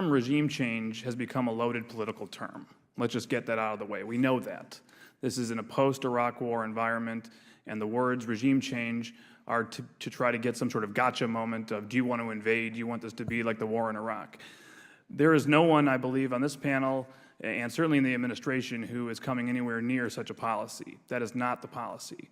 term regime change has become a loaded political term. Let's just get that out of the way. We know that. This is in a post-Iraq War environment, and the words regime change are to try to get some sort of gotcha moment of, do you want to invade? Do you want this to be like the war in Iraq? There is no one, I believe, on this panel, and certainly in the administration, who is coming anywhere near such a policy. That is not the policy.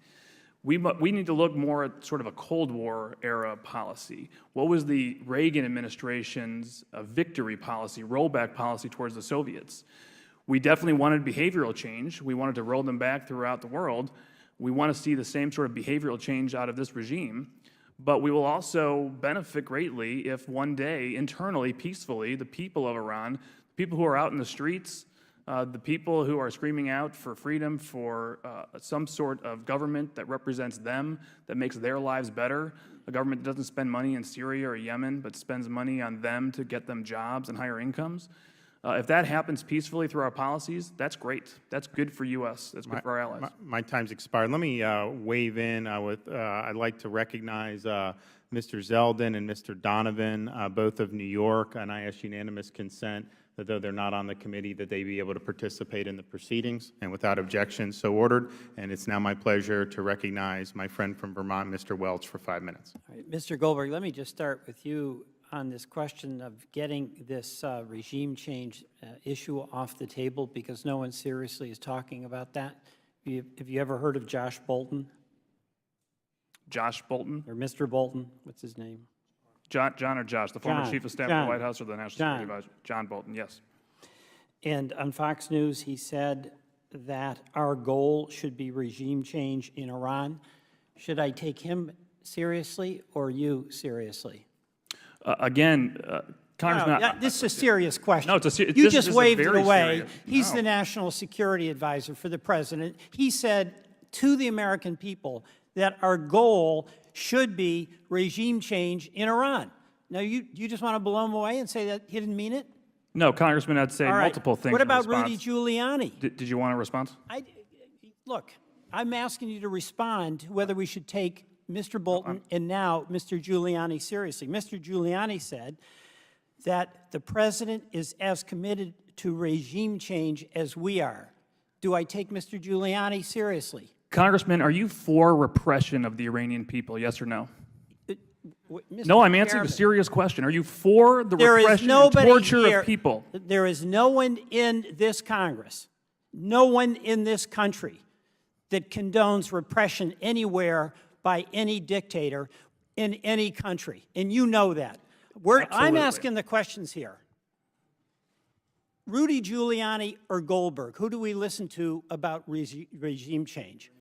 We need to look more at sort of a Cold War era policy. What was the Reagan administration's victory policy, rollback policy towards the Soviets? We definitely wanted behavioral change. We wanted to roll them back throughout the world. We want to see the same sort of behavioral change out of this regime, but we will also benefit greatly if one day, internally, peacefully, the people of Iran, people who are out in the streets, the people who are screaming out for freedom, for some sort of government that represents them, that makes their lives better, a government that doesn't spend money in Syria or Yemen, but spends money on them to get them jobs and higher incomes. If that happens peacefully through our policies, that's great. That's good for U.S. That's good for our allies. My time's expired. Let me wave in I'd like to recognize Mr. Zeldin and Mr. Donovan, both of New York, and I ask unanimous consent that though they're not on the committee, that they be able to participate in the proceedings, and without objection, so ordered. And it's now my pleasure to recognize my friend from Vermont, Mr. Welch, for 5 minutes. All right, Mr. Goldberg, let me just start with you on this question of getting this regime change issue off the table, because no one seriously is talking about that. Have you ever heard of Josh Bolton? Josh Bolton? Or Mr. Bolton? What's his name? John or Josh, the former Chief of Staff of the White House or the National Security Advisor? John Bolton, yes. And on Fox News, he said that our goal should be regime change in Iran. Should I take him seriously or you seriously? Congressman, this is a serious question. No, you just waved it away. Serious. He's the National Security Advisor for the President. He said to the American people that our goal should be regime change in Iran. Now, you just want to blow him away and say that he didn't mean it? No, Congressman, I'd say multiple things. What about Rudy Giuliani? Did you want a response? Look, I'm asking you to respond to whether we should take Mr. Bolton and now Mr. Giuliani seriously. Mr. Giuliani said that the President is as committed to regime change as we are. Do I take Mr. Giuliani seriously? Congressman, are you for repression of the Iranian people, yes or no? Mr. No, I'm answering a serious question. Are you for the repression and torture of people? There is no one in this Congress, no one in this country that condones repression anywhere by any dictator in any country, and you know that. I'm asking the questions here. Rudy Giuliani or Goldberg, who do we listen to about regime change?